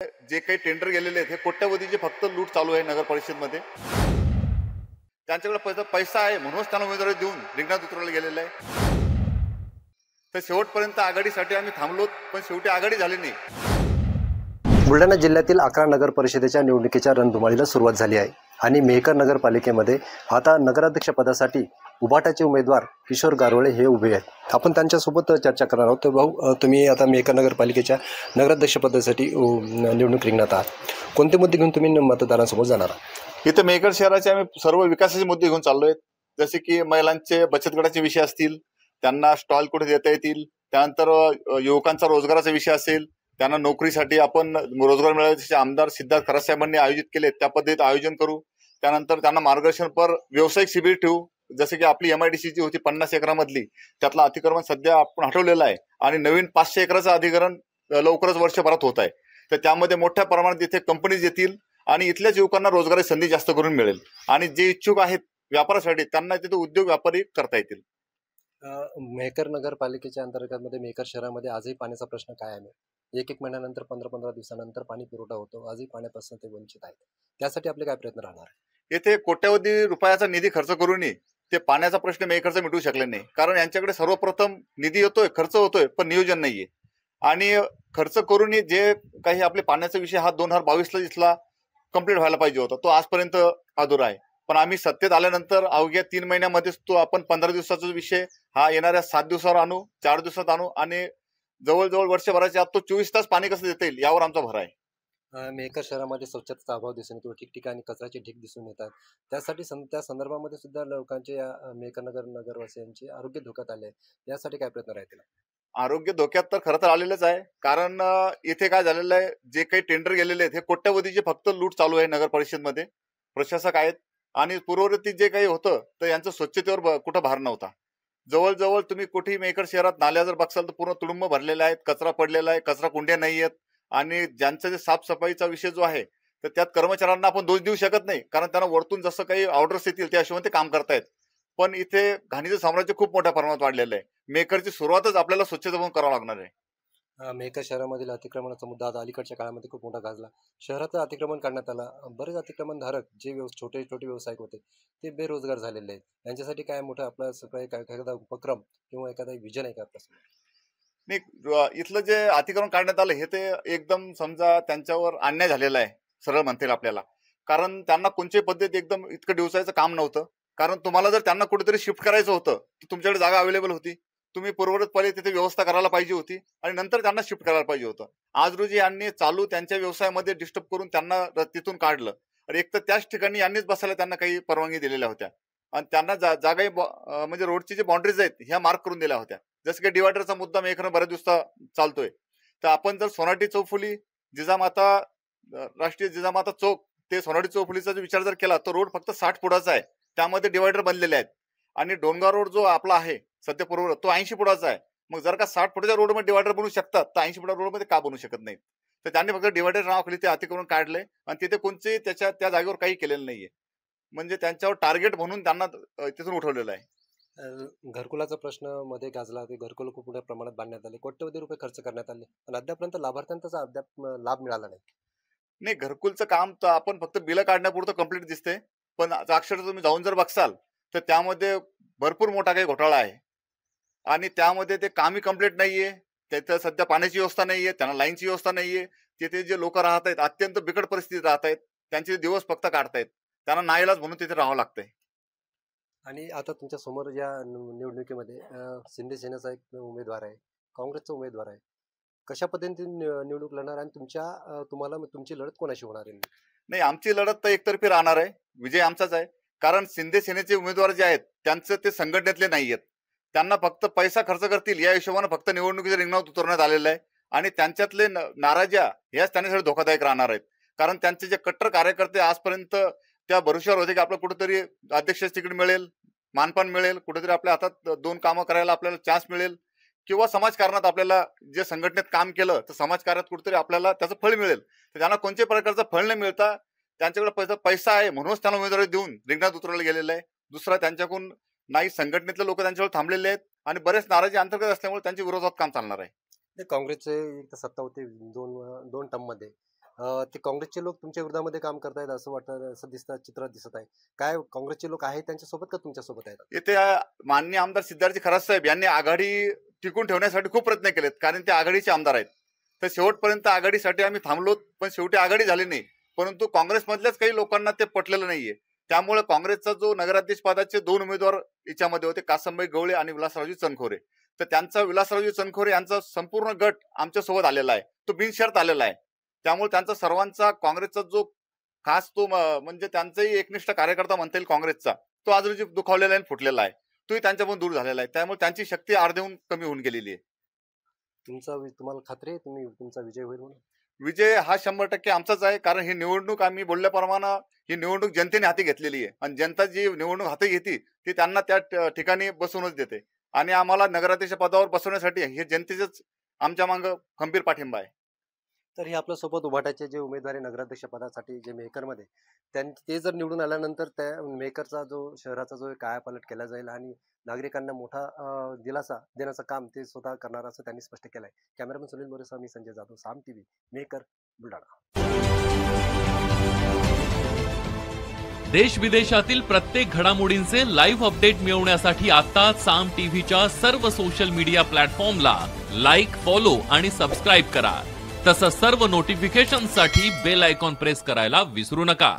जे काही टेंडर गेलेले आहेत हे कोट्यवधीचे फक्त लूट चालू आहे नगर परिषदमध्ये. त्यांच्याकडे पैसा आहे म्हणूनच त्यांना उमेदवारी देऊन रिंगणात उतरवलं गेलेलं आहे. तर शेवटपर्यंत आघाडीसाठी आम्ही थांबलो, पण शेवटी आघाडी झाली नाही. बुलढाणा जिल्ह्यातील 11 नगर परिषदेच्या निवडणुकीच्या रणधुमाळीला सुरुवात झाली आहे आणि मेहकर नगरपालिकेमध्ये आता नगराध्यक्ष पदासाठी उभाटाचे उमेदवार किशोर गारोळे हे उभे आहेत. आपण त्यांच्यासोबत चर्चा करणार आहोत. तर भाऊ, तुम्ही आता मेहकर नगरपालिकेच्या नगराध्यक्ष पदासाठी निवडणूक रिंगणात आहात. कोणते मुद्दे घेऊन तुम्ही मतदारांसोबत जाणार आहात? इथं मेहकर शहराचे आम्ही सर्व विकासाचे मुद्दे घेऊन चाललोय. जसे की महिलांचे बचत गटाचे विषय असतील, त्यांना स्टॉल कुठे देता येतील, त्यानंतर युवकांचा रोजगाराचा विषय असेल, त्यांना नोकरीसाठी आपण रोजगार मिळाल्याचे आमदार सिद्धार्थ खरात साहेबांनी आयोजित केले त्या पद्धतीत आयोजन करू. त्यानंतर त्यांना मार्गदर्शनपर व्यावसायिक शिबिर ठेवू. जसे की आपली MIDC जी होती 50 एकरामधली, त्यातलं अतिक्रमण सध्या आपण हटवलेलं आहे आणि नवीन 500 एकराचं अधिग्रहण लवकरच वर्षभरात होत आहे. तर त्यामध्ये मोठ्या प्रमाणात इथे कंपनीज येतील आणि इथल्याच युवकांना रोजगाराची संधी जास्त करून मिळेल आणि जे इच्छुक आहेत व्यापारासाठी त्यांना तिथे उद्योग व्यापारी करता येतील. मेहकर नगरपालिकेच्या अंतर्गत मेहकर शहरामध्ये आजही पाण्याचा प्रश्न कायम आहे. एक महिन्यानंतर 15 दिवसानंतर पाणी पुरवठा होतो. आजही पाण्यापासून ते वंचित आहेत. त्यासाठी आपले काय प्रयत्न राहणार? येथे कोट्यवधी रुपयाचा निधी खर्च करूनही ते पाण्याचा प्रश्न मेहकरचा मिटू शकले नाही. कारण यांच्याकडे सर्वप्रथम निधी येतोय, खर्च होतोय, पण नियोजन नाहीये. आणि खर्च करूनही जे काही आपले पाण्याचा विषय हा 2022ला इथला कंप्लीट व्हायला पाहिजे होता, तो आजपर्यंत अधुरा आहे. पण आम्ही सत्तेत आल्यानंतर अवघ्या 3 महिन्यामध्येच तो आपण 15 दिवसाचा विषय हा येणाऱ्या 7 दिवसावर आणू, 4 दिवसात आणू आणि जवळजवळ वर्षभराच्या आत तो 24 तास पाणी कसं देता येईल यावर आमचा भर आहे. मेहकर शहरामध्ये स्वच्छतेचा अभाव दिसून येतो. ठिकठिकाणी कचऱ्याचे ढीग दिसून येतात. त्यासाठी त्या संदर्भामध्ये सुद्धा लोकांचे मेहकर नगरवासियांचे आरोग्य धोक्यात आले. यासाठी काय प्रयत्न राहतील? आरोग्य धोक्यात तर खरं तर आलेलंच आहे. कारण इथे काय झालेलं आहे, जे काही टेंडर गेलेले आहेत हे कोट्यवधीचे फक्त लूट चालू आहे नगर परिषदमध्ये. प्रशासक आहेत आणि पूर्ववर्ती जे काही होतं तर यांचं स्वच्छतेवर कुठं भार नव्हता. जवळजवळ तुम्ही कुठेही मेहकर शहरात नाल्या जर बघसाल तर पूर्ण तुडुंब भरलेले आहेत, कचरा पडलेला आहे, कचरा कुंड्या नाही आहेत. आणि ज्यांचा जे साफसफाईचा विषय जो आहे तर त्यात कर्मचाऱ्यांना आपण दोष देऊ शकत नाही, कारण त्यांना वरतून जसं काही ऑर्डर्स येतील त्या हिशोबाने ते काम करतायत. पण इथे घाणीचं साम्राज्य खूप मोठ्या प्रमाणात वाढलेलं आहे. मेहकरची सुरुवातच आपल्याला स्वच्छता पण करावं लागणार आहे. मेहकर शहरामधील अतिक्रमणाचा मुद्दा आता अलीकडच्या काळामध्ये खूप मोठा गाजला. शहराचं अतिक्रमण करण्यात आलं. बरेच अतिक्रमणधारक जे छोटे व्यावसायिक होते ते बेरोजगार झालेले आहेत. यांच्यासाठी काय मोठं आपलं एखादा उपक्रम किंवा एखादा विजन आहे का आपल्यासमोर? नाही, इथलं जे अतिक्रमण काढण्यात आलं हे ते एकदम समजा त्यांच्यावर अन्याय झालेला आहे, सरळ म्हणतील आपल्याला. कारण त्यांना कोणत्याही पद्धत एकदम इतकं दिवसाचं काम नव्हतं. कारण तुम्हाला जर त्यांना कुठेतरी शिफ्ट करायचं होतं तर तुमच्याकडे जागा अवेलेबल होती. तुम्ही पूर्ववत पहिले तिथे व्यवस्था करायला पाहिजे होती आणि नंतर त्यांना शिफ्ट करायला पाहिजे होतं. आज रोजी यांनी चालू त्यांच्या व्यवसायामध्ये डिस्टर्ब करून त्यांना तिथून काढलं. आणि एक तर त्याच ठिकाणी यांनीच बसायला त्यांना काही परवानगी दिलेल्या होत्या आणि त्यांना जागाही म्हणजे रोडची जे बाउंड्रीज आहेत ह्या मार्क करून दिल्या होत्या. जसं की डिवायडरचा मुद्दा मेहकर बऱ्याच दिवसा चालतोय. तर आपण जर सोनाटी चौफुली जिजामाता राष्ट्रीय जिजामाता चौक ते सोनाटी चौफुलीचा विचार जर केला तर रोड फक्त 60 फुटाचा आहे. त्यामध्ये डिवायडर बनलेले आहेत आणि डोंगर रोड जो आपला आहे सध्या पूर्व तो 80 फुटाचा आहे. मग जर का 60 फुटाच्या रोडमध्ये डिवायडर बनवू शकतात तर 80 फुटा रोडमध्ये का बनवू शकत नाहीत? तर त्यांनी फक्त डिवायडर नावाखाली ते अतिक्रमण काढले आणि तिथे कोणतेही त्या जागेवर काही केलेलं नाहीये. म्हणजे त्यांच्यावर टार्गेट म्हणून त्यांना तिथून उठवलेलं आहे. घरकुलाचा प्रश्न मध्ये गाजला. ते घरकुल खूप मोठ्या प्रमाणात बांधण्यात आले. कोट्यवधी रुपये खर्च करण्यात आले आणि अद्यापर्यंत लाभार्थ्यांचा लाभ मिळाला नाही. नाही, घरकुलचं काम तर आपण फक्त बिलं काढण्यापुरतं कंप्लीट दिसते, पण अक्षरशः तुम्ही जाऊन जर बघसाल तर त्यामध्ये भरपूर मोठा काही घोटाळा आहे आणि त्यामध्ये ते कामही कंप्लीट नाहीये. त्याचं सध्या पाण्याची व्यवस्था नाहीये, त्यांना लाईनची व्यवस्था नाहीये. तिथे जे लोक राहत आहेत अत्यंत बिकट परिस्थितीत राहत आहेत. त्यांचे दिवस फक्त काढतायत. त्यांना नाईलाज म्हणून तिथे राहावं लागतंय. आणि आता तुमच्या समोर या निवडणुकीमध्ये शिंदे सेनेचा एक उमेदवार आहे, काँग्रेसचा उमेदवार आहे. कशा पद्धतीने निवडणूक लढणार आणि तुम्हाला तुमची लढत कोणाशी होणार आहे? नाही, आमची लढत तर एकतर्फी राहणार आहे. विजय आमचाच आहे. कारण शिंदे सेनेचे उमेदवार जे आहेत त्यांचं ते संघटनेतले नाही आहेत. त्यांना फक्त पैसा खर्च करतील या हिशोबाने फक्त निवडणुकीच्या रिंगणात उतरण्यात आलेलं आहे आणि त्यांच्यातले नाराज्या याच त्यांच्यासाठी धोकादायक राहणार आहेत. कारण त्यांचे जे कट्टर कार्यकर्ते आजपर्यंत त्या भरोश्यावर होते की आपलं कुठेतरी अध्यक्ष तिकीट मिळेल, मानपान मिळेल, कुठेतरी आपल्या हातात 2 कामं करायला आपल्याला चान्स मिळेल किंवा समाजकारणात आपल्याला जे संघटनेत काम केलं तर समाजकार्यात कुठेतरी आपल्याला त्याचं फळ मिळेल. तर त्यांना कोणत्याही प्रकारचं फळ न मिळता त्यांच्याकडे पैसा आहे म्हणूनच त्यांना उमेदवारी देऊन रिंगणात उतरवलं गेलेलं आहे. दुसरा त्यांच्याकडून नाही संघटनेतले लोक त्यांच्यावर थांबलेले आहेत आणि बरेच नाराजी अंतर्गत असल्यामुळे त्यांच्या विरोधात काम चालणार आहे. काँग्रेसचे एक सत्ता होती दोन टर्म मध्ये. ते काँग्रेसचे लोक तुमच्या विरोधामध्ये काम करतायत असं वाटतं, असं चित्र दिसत आहे. काय काँग्रेसचे लोक आहेत त्यांच्यासोबत का तुमच्यासोबत आहेत? इथे माननीय आमदार सिद्धार्थजी खरात साहेब यांनी आघाडी टिकून ठेवण्यासाठी खूप प्रयत्न केलेत, कारण ते आघाडीचे आमदार आहेत. तर शेवटपर्यंत आघाडीसाठी आम्ही थांबलो, पण शेवटी आघाडी झाली नाही. परंतु काँग्रेसमधल्याच काही लोकांना ते पटलेलं नाहीये. त्यामुळे काँग्रेसचा जो नगराध्यक्ष पदाचे 2 उमेदवार याच्यामध्ये होते, कासमभाई गवळे आणि विलासरावजी चनखोरे. तर त्यांचा विलासरावजी चनखोरे यांचा संपूर्ण गट आमच्यासोबत आलेला आहे, तो बिनशर्त आलेला आहे. त्यामुळे त्यांचा सर्वांचा काँग्रेसचा जो खास तो म्हणजे त्यांचाही एकनिष्ठ कार्यकर्ता म्हणता येईल काँग्रेसचा, तो आज रोजी दुखावलेला आहे, फुटलेला आहे, तोही त्यांच्यापासून दूर झालेला आहे. त्यामुळे त्यांची शक्ती अर्ध्याहून कमी होऊन गेलेली आहे. तुम्हाला खात्री आहे तुमचा विजय होईल म्हणून? विजय हा 100% आमचाच आहे, कारण ही निवडणूक आम्ही बोलल्याप्रमाणे ही निवडणूक जनतेने हाती घेतलेली आहे आणि जनता जी निवडणूक हाती घेते ती त्यांना त्या ठिकाणी बसवूनच देते आणि आम्हाला नगराध्यक्ष पदावर बसवण्यासाठी हे जनतेचंच आमच्या मागं खंबीर पाठिंबा आहे. तर हे आपल्यासोबत उभाटाचे जे उमेदवार आहे नगराध्यक्ष पदासाठी जे मेकरमध्ये, ते जर निवडून आल्यानंतर त्या मेकरचा जो शहराचा जो कायापालट केला जाईल आणि नागरिकांना मोठा दिलासा देण्याचं काम ते स्वतः करणार असं त्यांनी स्पष्ट केलं आहे. कॅमेरामन सुनील मोरेसह मी संजय जाधव, साम टीव्ही, मेकर, बुलढाणा. देश विदेशातील प्रत्येक घडामोडींचे लाईव्ह अपडेट मिळवण्यासाठी आता साम टीव्हीच्या सर्व सोशल मीडिया प्लॅटफॉर्मला लाईक, फॉलो आणि सबस्क्राईब करा. तसंच सर्व नोटिफिकेशनसाठी बेल आयकॉन प्रेस करायला विसरू नका.